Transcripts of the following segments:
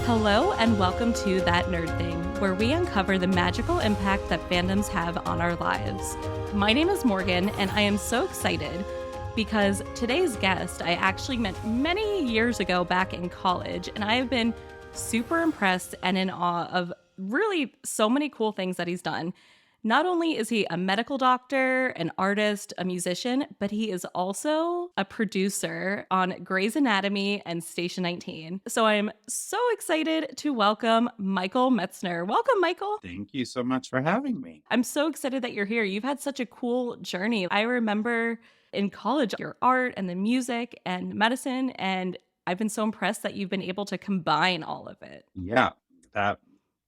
Hello and welcome to That Nerd Thing, where we uncover the magical impact that fandoms have on our lives. My name is Morgan, and I am so excited because today's guest I actually met many years ago back in college, and I have been super impressed and in awe of really so many cool things that he's done. Not only is he a medical doctor, an artist, a musician, but he is also a producer on Grey's Anatomy and Station 19. So I'm so excited to welcome Michael Metzner. Welcome, Michael. Thank you so much for having me. I'm so excited that you're here. You've had such a cool journey. I remember in college your art and the music and medicine, and I've been so impressed that you've been able to combine all of it. Yeah, that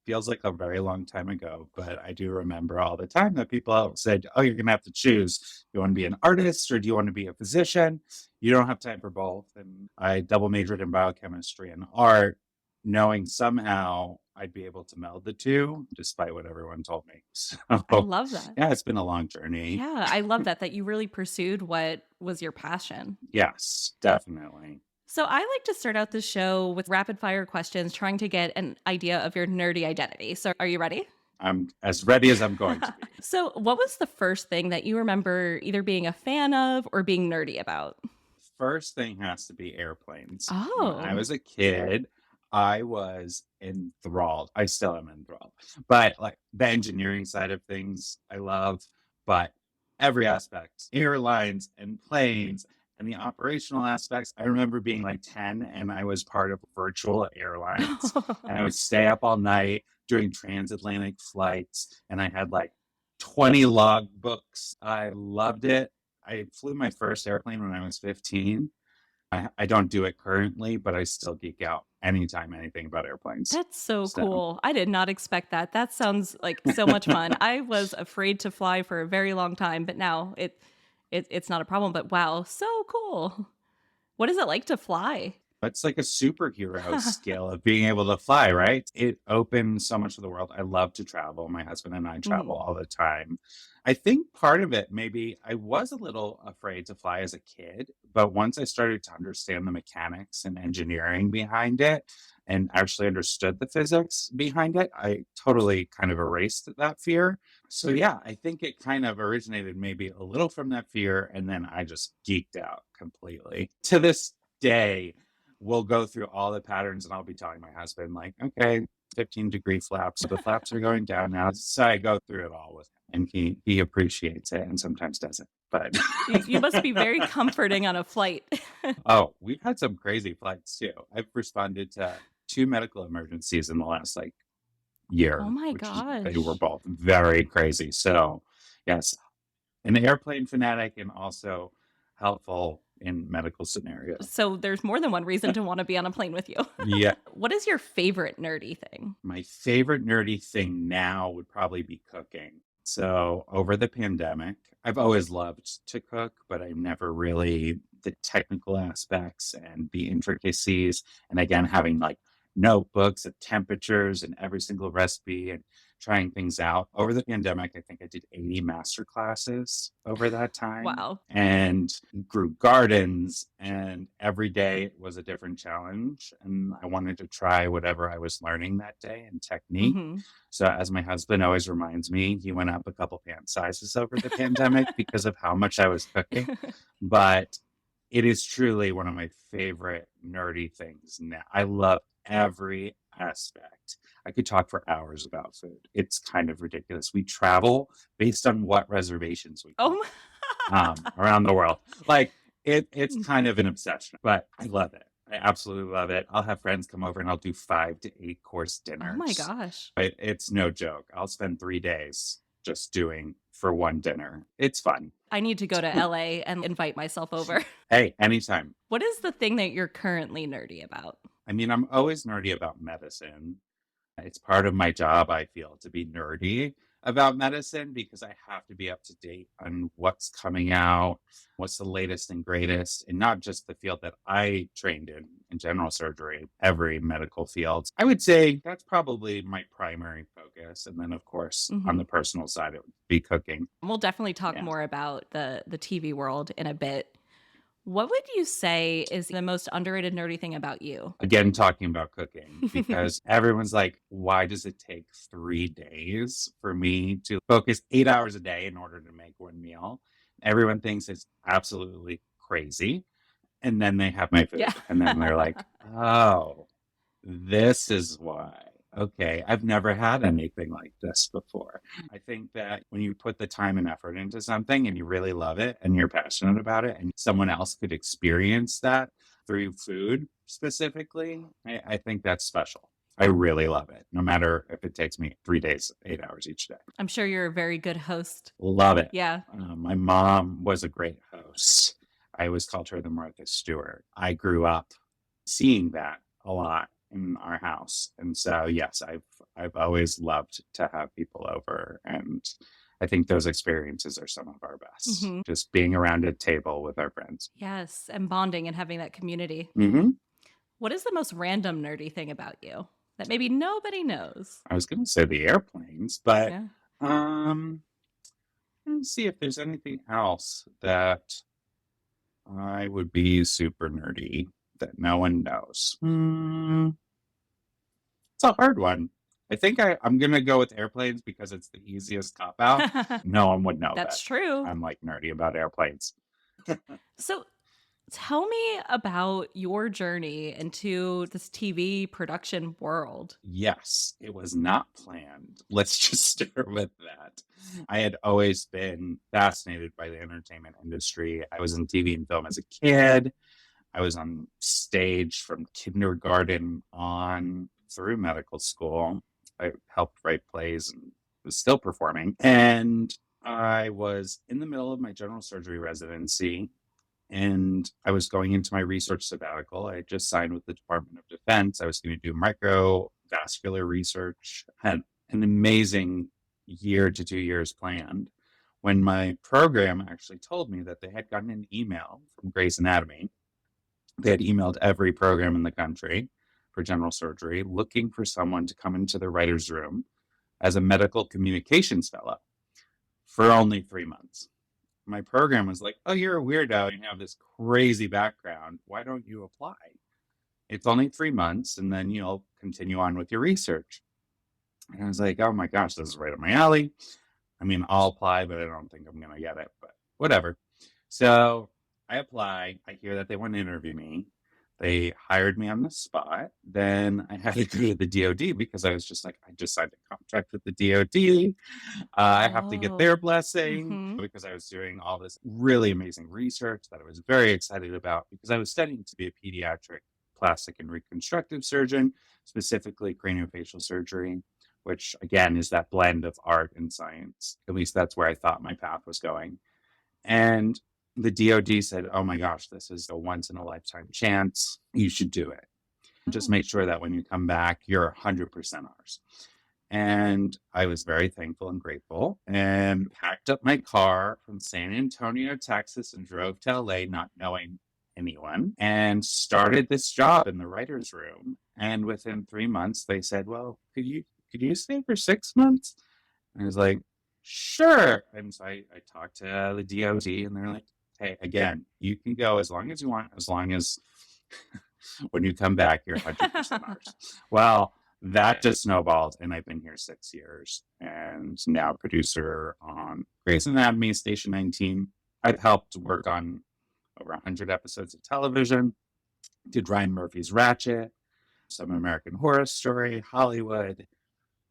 feels like a very long time ago, but I do remember all the time that people said, "Oh, you're going to have to choose. You want to be an artist or do you want to be a physician? You don't have time for both." And I double majored in biochemistry and art, knowing somehow I'd be able to meld the two, despite what everyone told me. I So, love that. yeah, it's been a long journey. Yeah, I love that you really pursued what was your passion. Yes, definitely. So I like to start out the show with rapid fire questions, trying to get an idea of your nerdy identity. So are you ready? I'm as ready as I'm going to be. So what was the first thing that you remember either being a fan of or being nerdy about? First thing has to be airplanes. When I Oh. was a kid, I was enthralled. I still am enthralled. But like the engineering side of things, I love, but every aspect, airlines and planes and the operational aspects. I remember being like 10 and I was part of virtual airlines and I would stay up all night doing transatlantic flights and I had like 20 log books. I loved it. I flew my first airplane when I was 15. I don't do it currently, but I still geek out anytime anything about airplanes. That's so So, cool. I did not expect that. That sounds like so much fun. I was afraid to fly for a very long time, but now it's not a problem. But wow, so cool. What is it like to fly? it's like a superhero skill of being able to fly, right? It opens so much of the world. I love to travel. My husband and I travel Mhm. all the time. I think part of it, maybe I was a little afraid to fly as a kid, but once I started to understand the mechanics and engineering behind it and actually understood the physics behind it, I totally kind of erased that fear. So, yeah, I think it kind of originated maybe a little from that fear. And then I just geeked out completely. To this day, we'll go through all the patterns and I'll be telling my husband, like, okay, 15-degree flaps. So the flaps are going down now. So I go through it all with him and he appreciates it and sometimes doesn't. But You must be very comforting on a flight. oh, we've had some crazy flights too. I've responded to two medical emergencies in the last like Oh year, my which is, they were gosh. both very crazy. So yes, an airplane fanatic and also helpful in medical scenarios. So there's more than one reason to want to be on a plane with you. Yeah. What is your favorite nerdy thing? My favorite nerdy thing now would probably be cooking. So over the pandemic, I've always loved to cook, but I never really the technical aspects and the intricacies. And again, having like notebooks of temperatures and every single recipe and trying things out. Over the pandemic, I think I did 80 master classes over that time Wow. and grew gardens. And every day was a different challenge. And I wanted to try whatever I was learning that day and technique. Hmm. So, as my husband always reminds me, he went up a couple pant sizes over the pandemic because of how much I was cooking. But it is truly one of my favorite nerdy things now. I love every aspect. I could talk for hours about food. It's kind of ridiculous. We travel based on what reservations we can Oh, get around the world. Like it's kind of an obsession, but I love it. I absolutely love it. I'll have friends come over and I'll do 5 to 8 course oh my dinners. gosh. It's no joke. I'll spend 3 days just doing for one dinner. It's fun. I need to go to LA and invite myself over. Hey, anytime. What is the thing that you're currently nerdy about? I mean, I'm always nerdy about medicine. It's part of my job, I feel, to be nerdy about medicine because I have to be up to date on what's coming out, what's the latest and greatest, and not just the field that I trained in general surgery, every medical field. I would say that's probably my primary focus. And then, of course, on Hmm. the personal side, it would be cooking. We'll definitely talk Yeah. more about the TV world in a bit. What would you say is the most underrated nerdy thing about you? Again, talking about cooking, because everyone's like, why does it take 3 days for me to focus 8 hours a day in order to make one meal? Everyone thinks it's absolutely crazy. And then they have my Yeah. food. And then they're like, oh, this is why. Okay, I've never had anything like this before. I think that when you put the time and effort into something and you really love it and you're passionate about it, and someone else could experience that through food specifically, I think that's special. I really love it, no matter if it takes me 3 days, 8 hours each day. I'm sure you're a very good host. Love it. Yeah. My mom was a great host. I always called her the Martha Stewart. I grew up seeing that a lot in our house, and so yes, I've always loved to have people over, and I think those experiences are some of our best. Hmm. Just being around a table with our friends. Yes. And bonding and having that community. Hmm. What is the most random nerdy thing about you that maybe nobody knows? I was going to say the airplanes, but Yeah. um, let's see if there's anything else that I would be super nerdy that no one knows. It's a hard one. I think I'm going to go with airplanes because it's the easiest cop out. No one would know that That's true. I'm like nerdy about airplanes. So tell me about your journey into this TV production world. Yes, it was not planned. Let's just start with that. I had always been fascinated by the entertainment industry. I was in TV and film as a kid. I was on stage from kindergarten on through medical school. I helped write plays and was still performing. And I was in the middle of my general surgery residency and I was going into my research sabbatical. I had just signed with the Department of Defense. I was going to do microvascular research. Had an amazing year to 2 years planned when my program actually told me that they had gotten an email from Grey's Anatomy. They had emailed every program in the country for general surgery looking for someone to come into the writer's room as a medical communications fellow for only 3 months. My program was like, oh, you're a weirdo. You have this crazy background. Why don't you apply? It's only 3 months and then you'll continue on with your research. And I was like, oh my gosh, this is right up my alley. I mean, I'll apply, but I don't think I'm going to get it, but whatever. So I apply. I hear that they want to interview me. They hired me on the spot. Then I had to go to the DOD because I was just like, I just signed a contract with the DOD. I have to get Oh. their blessing Hmm. because I was doing all this really amazing research that I was very excited about because I was studying to be a pediatric plastic and reconstructive surgeon, specifically craniofacial surgery, which again is that blend of art and science. At least that's where I thought my path was going. And the DOD said, oh my gosh, this is a once in a lifetime chance. You should do it. Just make sure that when you come back, you're 100% ours. And I was very thankful and grateful and packed up my car from San Antonio, Texas, and drove to LA, not knowing anyone, and started this job in the writer's room. And within 3 months, they said, well, could you stay for 6 months? And I was like, sure. And so I talked to the DOD and they're like, hey, again, you can go as long as you want, as long as when you come back, you're 100% ours. Well, that just snowballed, and I've been here 6 years and now producer on Grey's Anatomy, Station 19. I've helped work on over 100 episodes of television, did Ryan Murphy's Ratchet, some American Horror Story, Hollywood,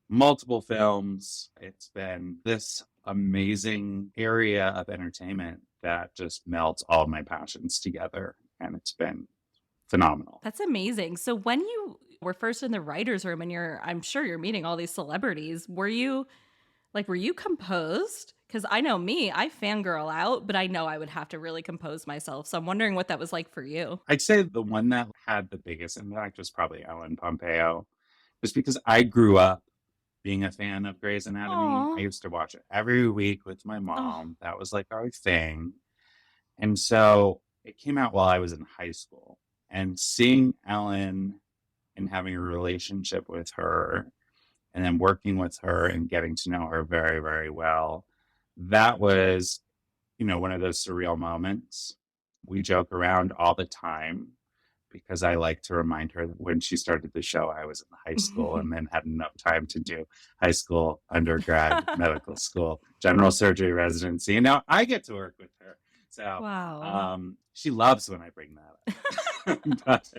multiple films. It's been this amazing area of entertainment that just melts all my passions together, and it's been phenomenal. That's amazing. So when you were first in the writer's room and I'm sure you're meeting all these celebrities, were you composed? Because I know me, I fangirl out, but I know I would have to really compose myself. So I'm wondering what that was like for you. I'd say the one that had the biggest impact was probably Ellen Pompeo, just because I grew up being a fan of Grey's Anatomy. I Aw. used to watch it every week with my Oh. mom. That was like our thing. And so it came out while I was in high school. And seeing Ellen and having a relationship with her and then working with her and getting to know her very, very well, that was, one of those surreal moments We joke around all the time because I like to remind her that when she started the show, I was in high school and then had enough time to do high school, undergrad, medical school, general surgery residency. And now I get to work with her. So Wow. she loves when I bring that up. But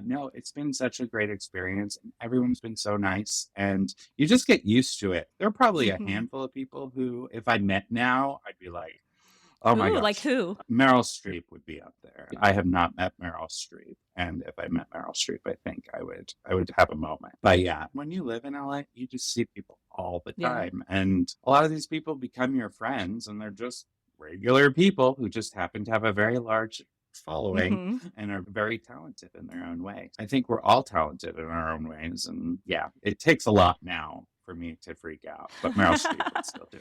no, it's been such a great experience. Everyone's been so nice, and you just get used to it. There are probably a Mhm. handful of people who, if I met now, I'd be like, oh my Ooh, like gosh, who? Meryl Streep would be up there. I have not met Meryl Streep, and if I met Meryl Streep, I think I would have a moment. But yeah, when you live in LA, you just see people all the Yeah. time, and a lot of these people become your friends, and they're just regular people who just happen to have a very large following Mhm. and are very talented in their own way. I think we're all talented in our own ways, and yeah, it takes a lot now for me to freak out, but Meryl Streep would still do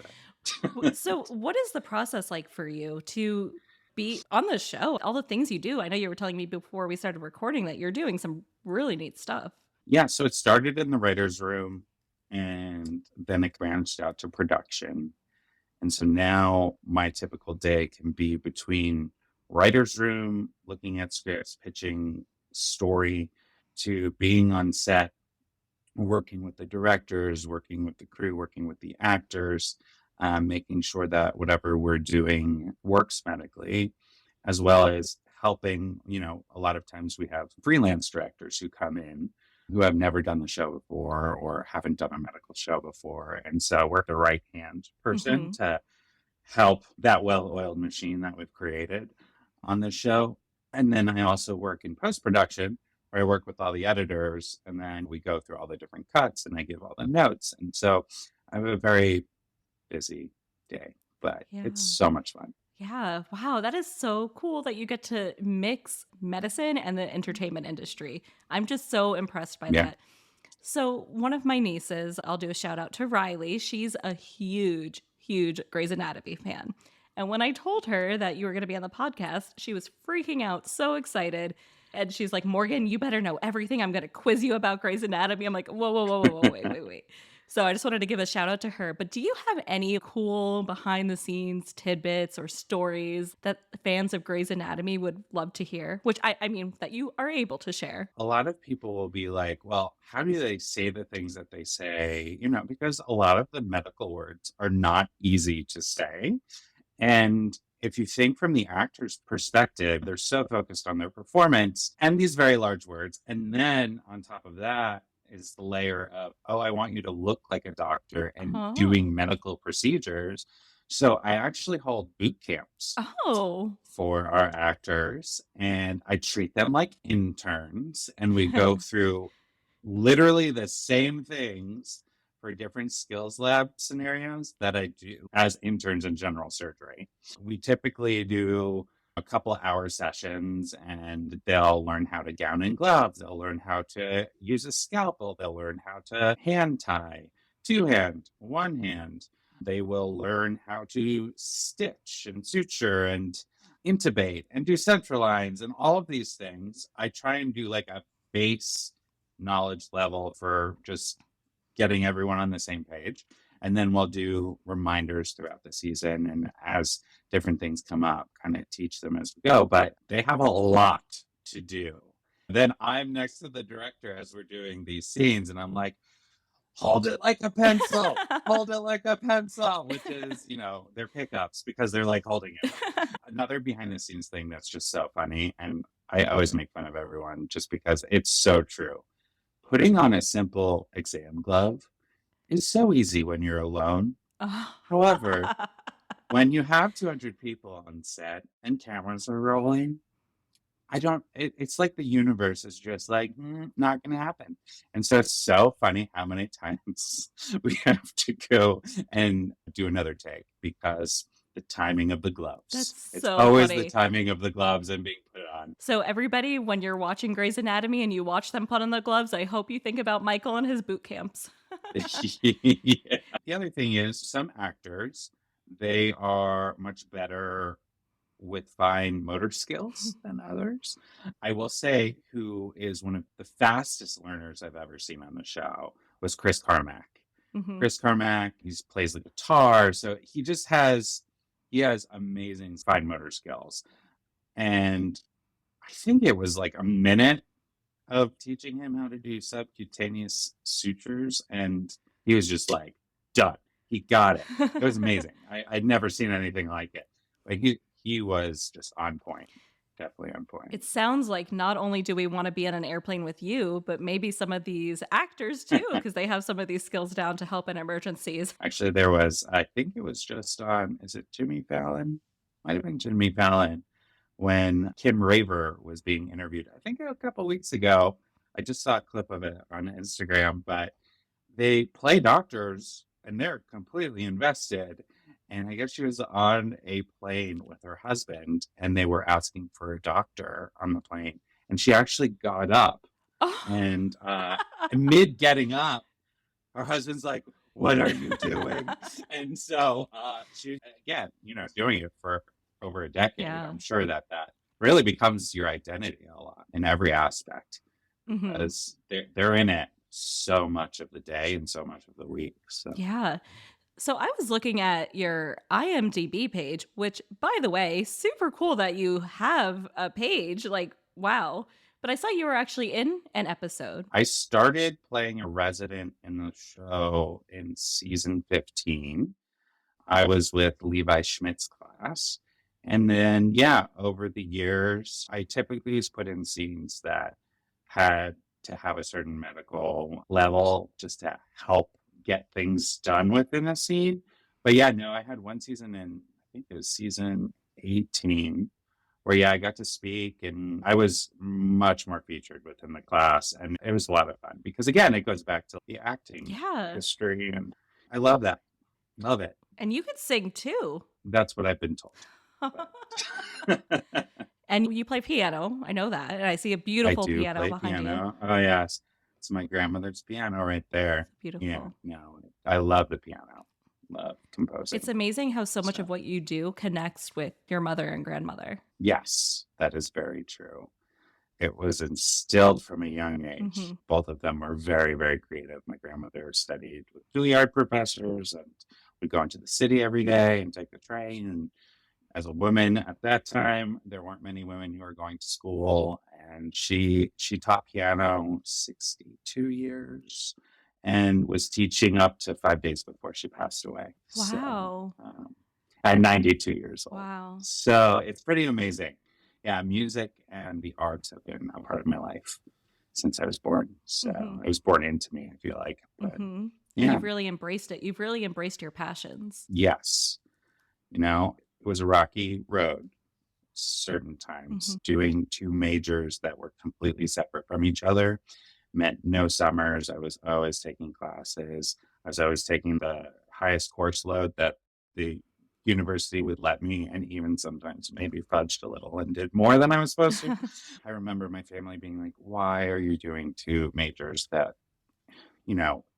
it. So, what is the process like for you to be on the show? All the things you do. I know you were telling me before we started recording that you're doing some really neat stuff. Yeah, so it started in the writer's room and then it branched out to production. And so now my typical day can be between writer's room, looking at scripts, pitching story, to being on set, working with the directors, working with the crew, working with the actors, making sure that whatever we're doing works medically, as well as helping. A lot of times we have freelance directors who come in who have never done the show before or haven't done a medical show before. And so we're the right hand person Mhm. to help that well oiled machine that we've created on the show. And then I also work in post production where I work with all the editors and then we go through all the different cuts and I give all the notes. And so I have a very busy day, but it's Yeah. so much fun. Yeah. Wow. That is so cool that you get to mix medicine and the entertainment industry. I'm just so impressed by Yeah. that. So, one of my nieces, I'll do a shout out to Riley. She's a huge, huge Grey's Anatomy fan. And when I told her that you were going to be on the podcast, she was freaking out, so excited. And she's like, Morgan, you better know everything. I'm going to quiz you about Grey's Anatomy. I'm like, whoa, whoa, whoa, whoa, whoa, wait, wait, wait. So I just wanted to give a shout out to her. But do you have any cool behind the scenes tidbits or stories that fans of Grey's Anatomy would love to hear? Which I mean, that you are able to share. A lot of people will be like, well, how do they say the things that they say? Because a lot of the medical words are not easy to say. And if you think from the actor's perspective, they're so focused on their performance and these very large words. And then on top of that is the layer of, oh, I want you to look like a doctor and Oh. doing medical procedures. So I actually hold boot camps Oh. for our actors and I treat them like interns and we go through literally the same things for different skills lab scenarios that I do as interns in general surgery. We typically do a couple hour sessions and they'll learn how to gown and gloves. They'll learn how to use a scalpel. They'll learn how to hand tie, two hand, one hand. They will learn how to stitch and suture and intubate and do central lines and all of these things. I try and do like a base knowledge level for just getting everyone on the same page. And then we'll do reminders throughout the season. And as different things come up, kind of teach them as we go. But they have a lot to do. Then I'm next to the director as we're doing these scenes, and I'm like, hold it like a pencil, hold it like a pencil, which is, their pickups because they're like holding it. Another behind the scenes thing that's just so funny. And I always make fun of everyone just because it's so true. Putting on a simple exam glove is so easy when you're alone. Oh. However, when you have 200 people on set and cameras are rolling, it's like the universe is just like, not going to happen. And so it's so funny how many times we have to go and do another take because the timing of the gloves. That's It's so always the funny. timing of the gloves and being put on. So, everybody, when you're watching Grey's Anatomy and you watch them put on the gloves, I hope you think about Michael and his boot camps. Yeah. The other thing is some actors, they are much better with fine motor skills than others. I will say who is one of the fastest learners I've ever seen on the show was Chris Carmack. Mhm. Chris Carmack, he plays the guitar, so he has amazing fine motor skills. And I think it was like a minute of teaching him how to do subcutaneous sutures, and he was just like, done. He got it. It was amazing. I'd never seen anything like it. Like he was just on point. Definitely on point. It sounds like not only do we want to be on an airplane with you, but maybe some of these actors too, because they have some of these skills down to help in emergencies. Actually, there was, I think it was just on, is it Jimmy Fallon? Might have been Jimmy Fallon when Kim Raver was being interviewed. I think a couple weeks ago. I just saw a clip of it on Instagram, but they play doctors and they're completely invested. And I guess she was on a plane with her husband and they were asking for a doctor on the plane. And she actually got up Oh. and mid getting up, her husband's like, "What are you doing?" And so she, again, doing it for over a decade. Yeah. I'm sure that really becomes your identity a lot in every aspect Mm-hmm. because they're in it so much of the day and so much of the week. So Yeah. So I was looking at your IMDb page, which, by the way, super cool that you have a page. Like, wow. But I saw you were actually in an episode. I started playing a resident in the show in season 15. I was with Levi Schmidt's class. And then, yeah, over the years, I typically just put in scenes that had to have a certain medical level just to help get things done within a scene. But yeah, no, I had one season in, I think it was season 18, where, yeah, I got to speak and I was much more featured within the class. And it was a lot of fun because, again, it goes back to the acting Yeah. history. And I love that. Love it. And you could sing too. That's what I've been told. And you play piano. I know that. And I see a I beautiful do piano play behind you. piano. Oh, yes. It's my grandmother's piano right there. Beautiful. Yeah, no, I love the piano. Love composing. It's amazing how so much of what you do connects with your mother and grandmother. Yes, that is very true. It was instilled from a young age. Mm-hmm. Both of them were very, very creative. My grandmother studied with Juilliard professors and would go into the city every day and take the train. And as a woman at that time, there weren't many women who were going to school. And she taught piano 62 years and was teaching up to 5 days before she passed away. Wow. So, at 92 years old. Wow. So it's pretty amazing. Yeah, music and the arts have been a part of my life since I was born. So it was born into me, I feel like. But And yeah, you've really embraced it. You've really embraced your passions. yes. It was a rocky road certain times. Doing two majors that were completely separate from each other meant no summers. I was always taking classes. I was always taking the highest course load that the university would let me, and even sometimes maybe fudged a little and did more than I was supposed to. I remember my family being like, "Why are you doing two majors that,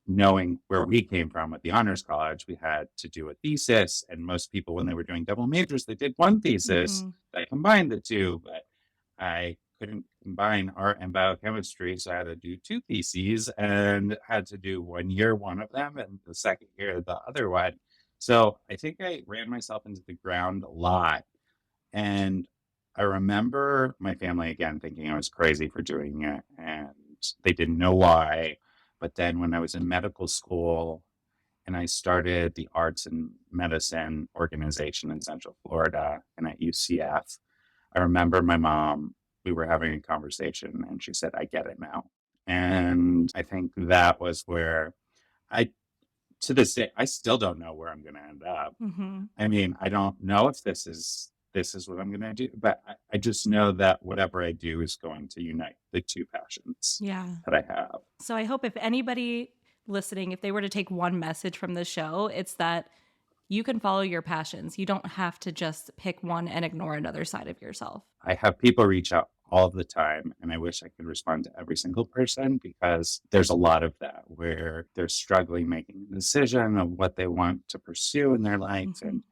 knowing where we came from at the honors college, we had to do a thesis. And most people, when they were doing double majors, they did one thesis that combined the two. But I couldn't combine art and biochemistry. So I had to do two theses and had to do 1 year, one of them, and the second year, the other one. So I think I ran myself into the ground a lot. And I remember my family, again, thinking I was crazy for doing it. And they didn't know why. But then when I was in medical school and I started the arts and medicine organization in Central Florida and at UCF, I remember my mom, we were having a conversation and she said, "I get it now." And I think that was where to this day, I still don't know where I'm going to end up. I mean, I don't know if this is what I'm going to do, but I just know that whatever I do is going to unite the two passions that I have. So I hope if anybody listening, if they were to take one message from the show, it's that you can follow your passions. You don't have to just pick one and ignore another side of yourself. I have people reach out all the time, and I wish I could respond to every single person because there's a lot of that where they're struggling making a decision of what they want to pursue in their life, and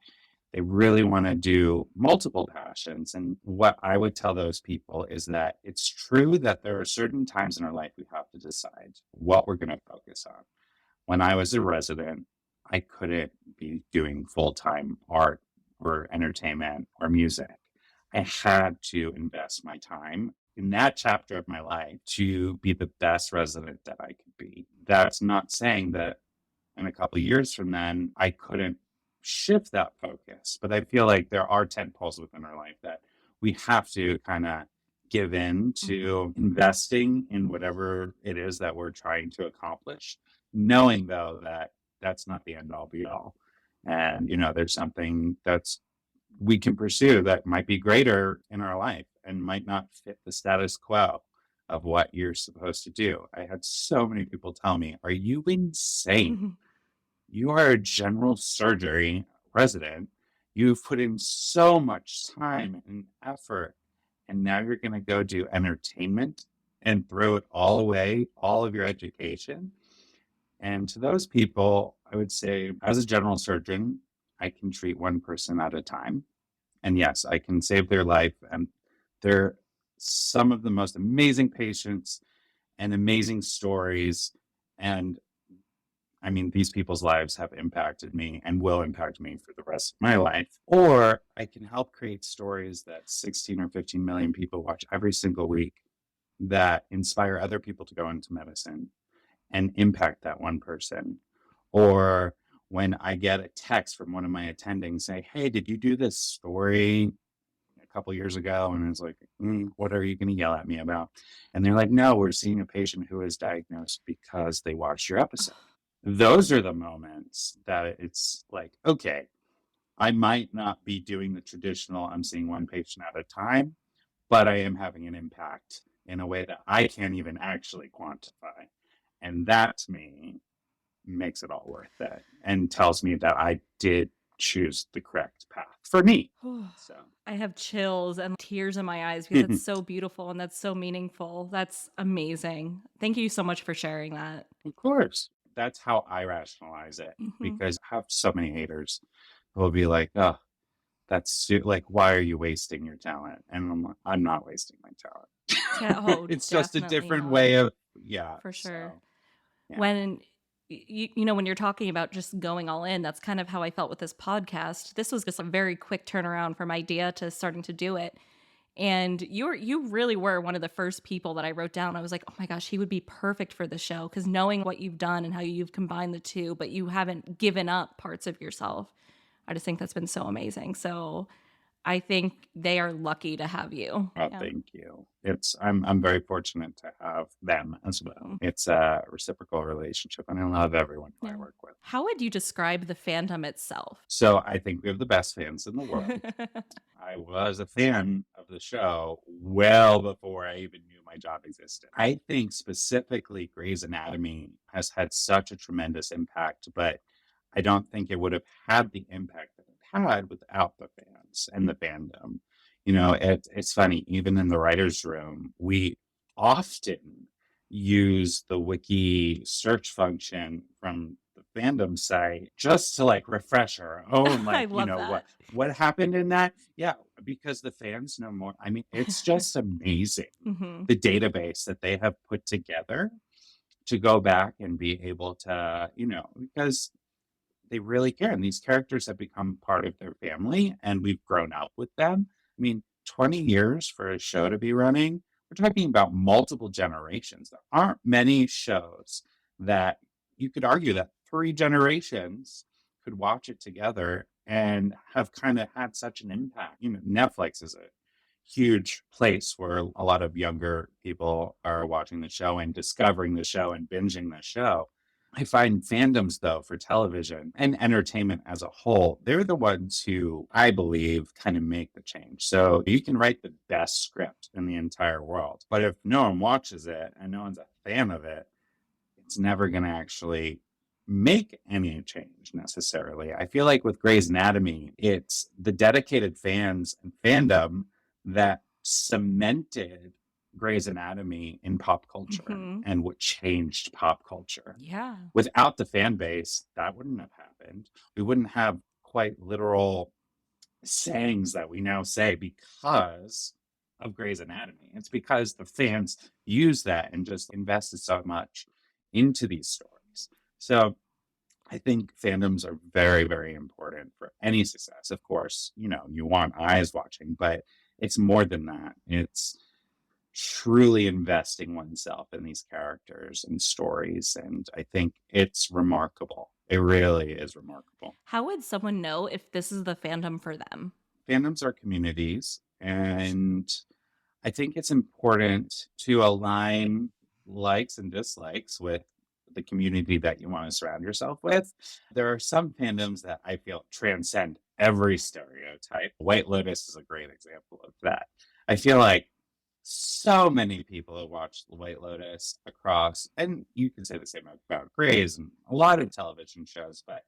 they really want to do multiple passions. And what I would tell those people is that it's true that there are certain times in our life we have to decide what we're going to focus on. When I was a resident, I couldn't be doing full-time art or entertainment or music. I had to invest my time in that chapter of my life to be the best resident that I could be. That's not saying that in a couple of years from then, I couldn't shift that focus. But I feel like there are tent poles within our life that we have to kind of give in Mhm. to investing in whatever it is that we're trying to accomplish, knowing though that that's not the end all be all. And, there's something that's we can pursue that might be greater in our life and might not fit the status quo of what you're supposed to do. I had so many people tell me, "Are you insane? You are a general surgery resident. You've put in so much time and effort, and now you're going to go do entertainment and throw it all away, all of your education." And to those people, I would say, as a general surgeon, I can treat one person at a time. And yes, I can save their life. And they're some of the most amazing patients and amazing stories. And I mean, these people's lives have impacted me and will impact me for the rest of my life. Or I can help create stories that 16 or 15 million people watch every single week that inspire other people to go into medicine and impact that one person. Or when I get a text from one of my attendings say, "Hey, did you do this story a couple years ago?" And it's like, "What are you going to yell at me about?" And they're like, "No, we're seeing a patient who is diagnosed because they watched your episode." Those are the moments that it's like, okay, I might not be doing the traditional, I'm seeing one patient at a time, but I am having an impact in a way that I can't even actually quantify. And that to me makes it all worth it and tells me that I did choose the correct path for me. So, I have chills and tears in my eyes because it's so beautiful and that's so meaningful. That's amazing. Thank you so much for sharing that. of course, that's how I rationalize it Mhm. because I have so many haters who will be like, "Oh, like, why are you wasting your talent?" And I'm like, I'm not wasting my Yeah, talent. oh, It's just a definitely different not. way of, yeah. For sure. So, yeah. When when you're talking about just going all in, that's kind of how I felt with this podcast. This was just a very quick turnaround from idea to starting to do it. And you really were one of the first people that I wrote down. I was like, "Oh my gosh, he would be perfect for the show," cuz knowing what you've done and how you've combined the two, but you haven't given up parts of yourself. I just think that's been so amazing. So, I think they are lucky to have you. Oh, Yeah. thank you. I'm very fortunate to have them as well. It's a reciprocal relationship, and I love everyone who I Yeah. work with. How would you describe the fandom itself? So I think we have the best fans in the world. I was a fan of the show well before I even knew my job existed. I think specifically Grey's Anatomy has had such a tremendous impact, but I don't think it would have had the impact that it had without the fans and the fandom. It's funny, even in the writer's room, we often use the wiki search function from the fandom site just to like refresh our own, I like, love that. what happened in that? Yeah, because the fans know more. I mean, it's just amazing Mhm. the database that they have put together to go back and be able to, because they really care. And these characters have become part of their family and we've grown up with them. I mean, 20 years for a show to be running, we're talking about multiple generations. There aren't many shows that you could argue that three generations could watch it together and have kind of had such an impact. Netflix is a huge place where a lot of younger people are watching the show and discovering the show and binging the show. I find fandoms, though, for television and entertainment as a whole, they're the ones who I believe kind of make the change. So you can write the best script in the entire world, but if no one watches it and no one's a fan of it, it's never going to actually make any change necessarily. I feel like with Grey's Anatomy, it's the dedicated fans and fandom that cemented Grey's Anatomy in pop culture Mhm. and what changed pop culture. Yeah. Without the fan base, that wouldn't have happened. We wouldn't have quite literal sayings that we now say because of Grey's Anatomy. It's because the fans use that and just invested so much into these stories. So I think fandoms are very, very important for any success. Of course, you want eyes watching, but it's more than that. It's truly investing oneself in these characters and stories. And I think it's remarkable. It really is remarkable. How would someone know if this is the fandom for them? Fandoms are communities, and I think it's important to align likes and dislikes with the community that you want to surround yourself with. There are some fandoms that I feel transcend every stereotype. White Lotus is a great example of that. I feel like so many people have watched The White Lotus across, and you can say the same about Grey's and a lot of television shows, but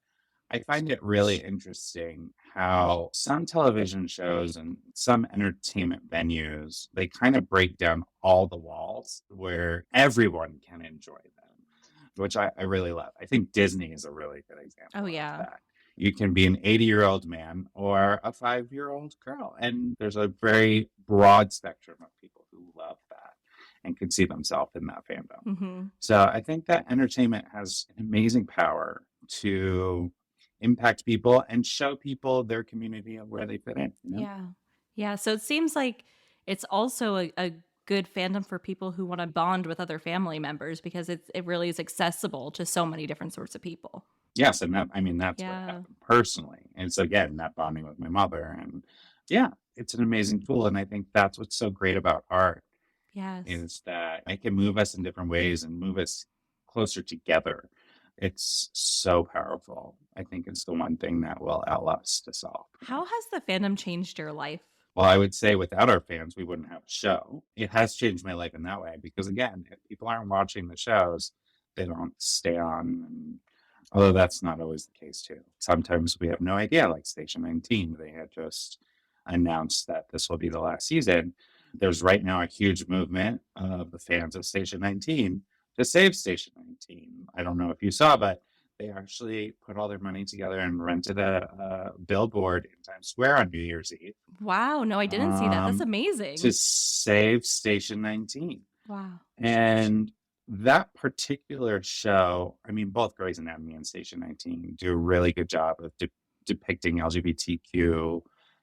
I find it really interesting how some television shows and some entertainment venues, they kind of break down all the walls where everyone can enjoy them, which I really love. I think Disney is a really good Oh, example of yeah. that. You can be an 80-year-old man or a 5-year-old girl, and there's a very broad spectrum of people who love that and can see themselves in that fandom. Hmm. So I think that entertainment has an amazing power to impact people and show people their community of where they fit in, you know? Yeah. Yeah. So it seems like it's also a good fandom for people who want to bond with other family members because it really is accessible to so many different sorts of people. Yes, and that I mean, that's what Yeah. happened personally. And so again, that bonding with my mother and yeah, it's an amazing tool. And I think that's what's so great about art Yes. is that it can move us in different ways and move us closer together. It's so powerful. I think it's the one thing that will outlast us all. You know? How has the fandom changed your life? Well, I would say without our fans, we wouldn't have a show. It has changed my life in that way because, again, if people aren't watching the shows, they don't stay on. And, although that's not always the case, too. Sometimes we have no idea, like Station 19, they had just announced that this will be the last season. There's right now a huge movement of the fans of Station 19 to save Station 19. I don't know if you saw, but they actually put all their money together and rented a billboard in Times Square on New Year's Eve Wow. No, I didn't see that. That's um, to amazing. save Station 19. Wow. And that particular show, I mean, both Grey's Anatomy and Station 19 do a really good job of depicting LGBTQ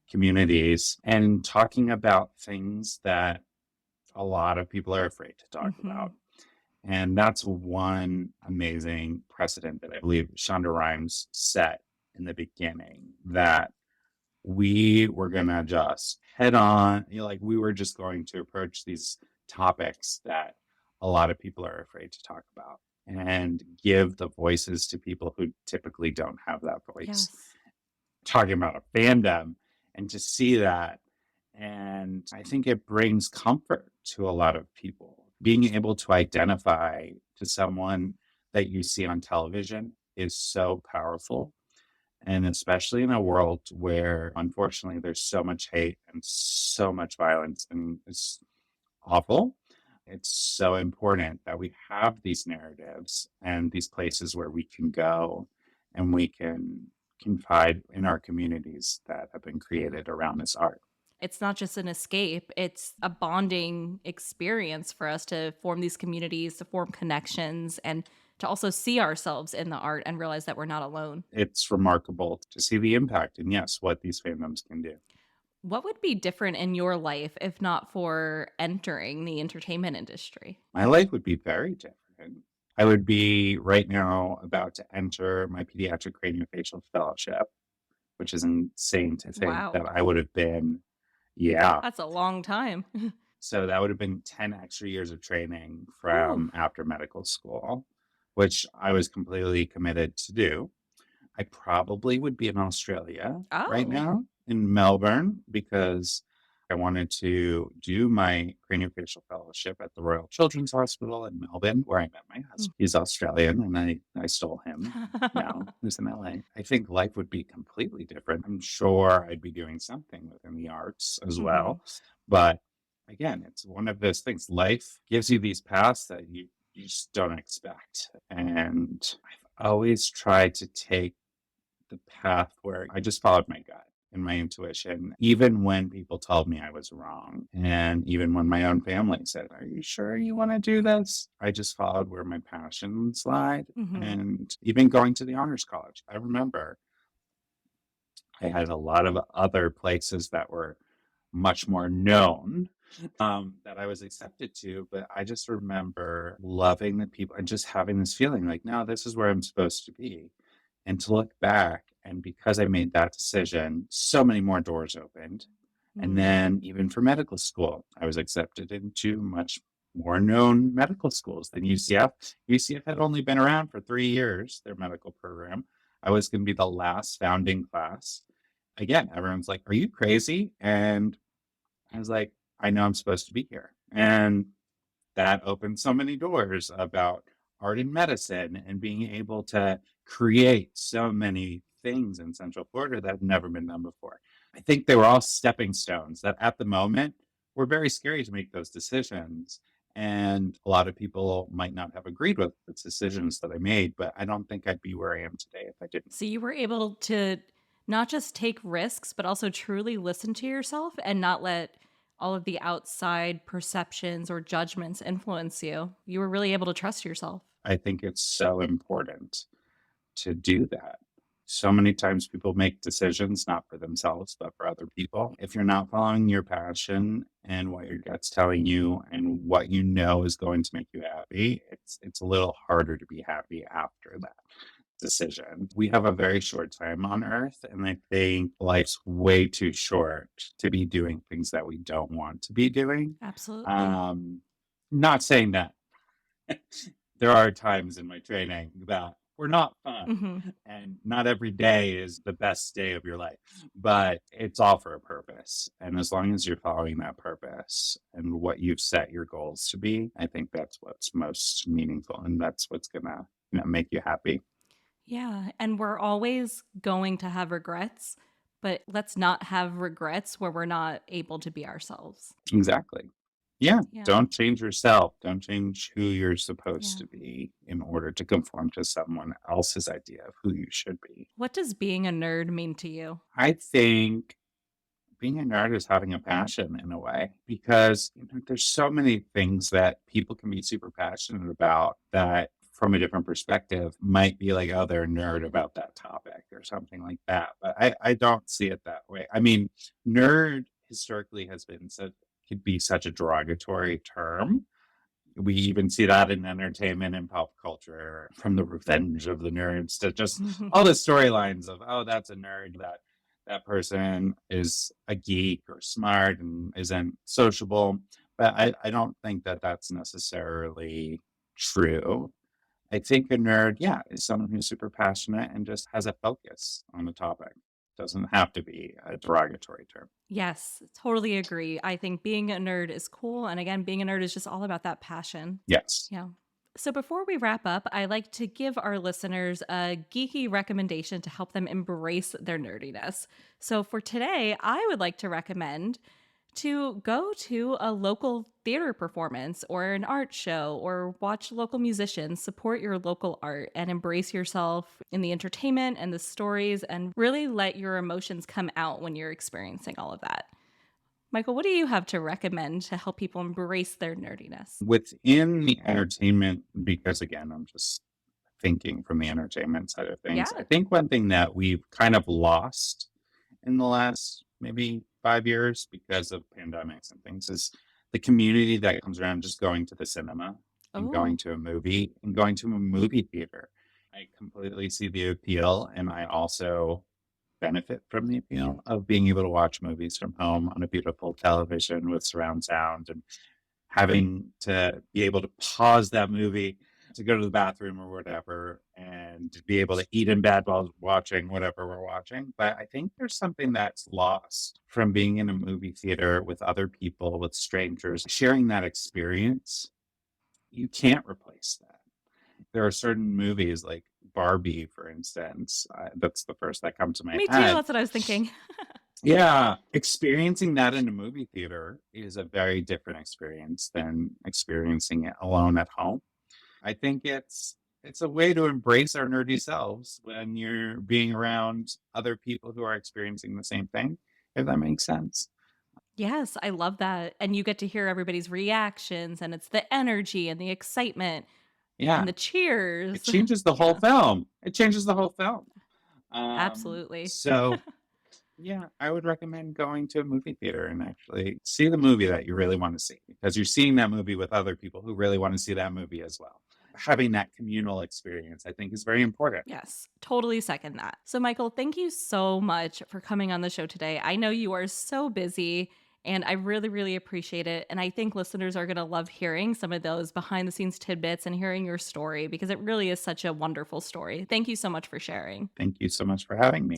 communities and talking about things that a lot of people are afraid to talk Hmm. about. And that's one amazing precedent that I believe Shonda Rhimes set in the beginning that we were going to just head on, you know, like we were just going to approach these topics that a lot of people are afraid to talk about and give the voices to people who typically don't have that voice. Yes. Talking about a fandom and to see that. And I think it brings comfort to a lot of people. Being able to identify to someone that you see on television is so powerful and especially in a world where, unfortunately, there's so much hate and so much violence, and it's awful. It's so important that we have these narratives and these places where we can go and we can confide in our communities that have been created around this art. It's not just an escape, it's a bonding experience for us to form these communities, to form connections, and to also see ourselves in the art and realize that we're not alone. It's remarkable to see the impact and, yes, what these fandoms can do. What would be different in your life if not for entering the entertainment industry? My life would be very different. I would be right now about to enter my pediatric craniofacial fellowship, which is insane to think Wow. that I would have been, yeah. That's a long time. So that would have been 10 extra years of training Whew. from after medical school, which I was completely committed to do. I probably would be in Australia right Oh. now in Melbourne because I wanted to do my craniofacial fellowship at the Royal Children's Hospital in Melbourne, where I met my Hmm. husband. He's Australian and I stole him. Now he's in LA. I think life would be completely different. I'm sure I'd be doing something within the arts as Hmm. well. But again, it's one of those things. Life gives you these paths that you just don't expect. And I've always tried to take the path where I just followed my gut and my intuition, even when people told me I was wrong. And even when my own family said, "Are you sure you want to do this?" I just followed where my passions lied. Hmm. And even going to the honors college, I remember I had a lot of other places that were much more known that I was accepted to. But I just remember loving the people and just having this feeling like, no, this is where I'm supposed to be. And to look back, and because I made that decision, so many more doors opened. And Mm. then even for medical school, I was accepted into much more known medical schools than UCF. UCF had only been around for 3 years, their medical program. I was going to be the last founding class. Again, everyone's like, "Are you crazy?" And I was like, "I know I'm supposed to be here." And that opened so many doors about art and medicine and being able to create so many things in Central Florida that had never been done before. I think they were all stepping stones that at the moment were very scary to make those decisions. And a lot of people might not have agreed with the decisions that I made, but I don't think I'd be where I am today if I didn't. So you were able to not just take risks, but also truly listen to yourself and not let all of the outside perceptions or judgments influence you. You were really able to trust yourself. I think it's so important to do that. So many times people make decisions not for themselves, but for other people. If you're not following your passion and what your gut's telling you and what you know is going to make you happy, it's a little harder to be happy after that decision. We have a very short time on earth, and I think life's way too short to be doing things that we don't want to be doing. Absolutely. Um, Not saying that there are times in my training that were not fun, Hmm. and not every day is the best day of your life, but it's all for a purpose. And as long as you're following that purpose and what you've set your goals to be, I think that's what's most meaningful, and that's what's gonna, make you happy. Yeah. And we're always going to have regrets, but let's not have regrets where we're not able to be ourselves. Exactly. Yeah, Yeah. don't change yourself. Don't change who you're supposed Yeah. to be in order to conform to someone else's idea of who you should be. What does being a nerd mean to you? I think being a nerd is having a passion in a way because there's so many things that people can be super passionate about that from a different perspective might be like, oh, they're a nerd about that topic or something like that. But I don't see it that way. I mean, nerd historically has been such could be such a derogatory term. We even see that in entertainment and pop culture, from the revenge of the nerds to just all the storylines of, oh, that's a nerd, that person is a geek or smart and isn't sociable. But I don't think that that's necessarily true. I think a nerd, yeah, is someone who's super passionate and just has a focus on the topic. Doesn't have to be a derogatory term. Yes, totally agree. I think being a nerd is cool. And again, being a nerd is just all about that passion. Yes. Yeah. So before we wrap up, I like to give our listeners a geeky recommendation to help them embrace their nerdiness. So for today, I would like to recommend to go to a local theater performance or an art show or watch local musicians, support your local art and embrace yourself in the entertainment and the stories and really let your emotions come out when you're experiencing all of that. Michael, what do you have to recommend to help people embrace their nerdiness? Within the entertainment, because again, I'm just thinking from the entertainment side of things, I Yeah. think one thing that we've kind of lost in the last maybe 5 years because of pandemics and things is the community that comes around just going to the cinema and going Oh, to a movie and going to a movie theater. I completely see the appeal, and I also benefit from the appeal of being able to watch movies from home on a beautiful television with surround sound and having to be able to pause that movie to go to the bathroom or whatever and to be able to eat in bed while watching whatever we're watching. But I think there's something that's lost from being in a movie theater with other people, with strangers, sharing that experience. You can't replace that. There are certain movies like Barbie, for instance. That's the first that comes to my me too. head. That's what I was thinking. Yeah, experiencing that in a movie theater is a very different experience than experiencing it alone at home. I think it's a way to embrace our nerdy selves when you're being around other people who are experiencing the same thing, if that makes sense. Yes, I love that. And you get to hear everybody's reactions, and it's the energy and the excitement and Yeah, the it cheers. changes the whole Yeah, film. It changes the whole film. Um, absolutely. so Yeah, I would recommend going to a movie theater and actually see the movie that you really want to see because you're seeing that movie with other people who really want to see that movie as well. Having that communal experience, I think, is very important. Yes, totally second that. So, Michael, thank you so much for coming on the show today. I know you are so busy and I really, really appreciate it. And I think listeners are going to love hearing some of those behind the scenes tidbits and hearing your story because it really is such a wonderful story. Thank you so much for sharing. Thank you so much for having me.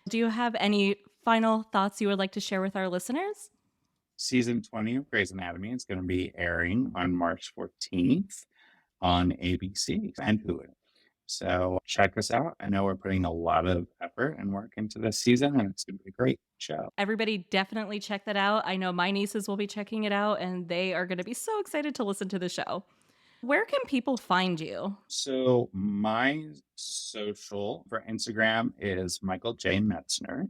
Do you have any final thoughts you would like to share with our listeners? Season 20 of Grey's Anatomy is going to be airing on March 14th on ABC and Hulu. So check us out. I know we're putting a lot of effort and work into this season, and it's going to be a great show. Everybody definitely check that out. I know my nieces will be checking it out, and they are going to be so excited to listen to the show. Where can people find you? So my social for Instagram is Michael J. Metzner.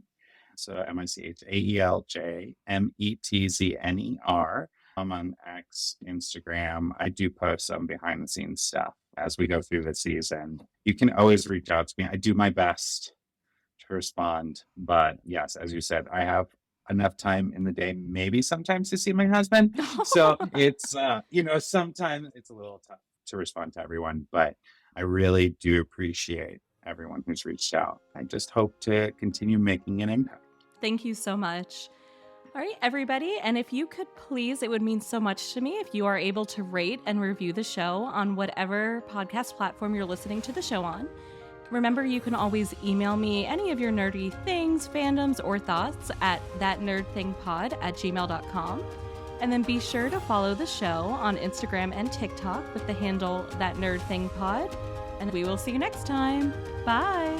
So MichaelJMetzner. I'm on X, Instagram. I do post some behind the scenes stuff as we go through the season. You can always reach out to me. I do my best to respond. But yes, as you said, I have enough time in the day, maybe sometimes to see my husband. So it's, sometimes it's a little tough to respond to everyone, but I really do appreciate everyone who's reached out. I just hope to continue making an impact. Thank you so much. All right, everybody. And if you could please, it would mean so much to me if you are able to rate and review the show on whatever podcast platform you're listening to the show on. Remember, you can always email me any of your nerdy things, fandoms, or thoughts at thatnerdthingpod@gmail.com. And then be sure to follow the show on Instagram and TikTok with the handle thatnerdthingpod. And we will see you next time. Bye.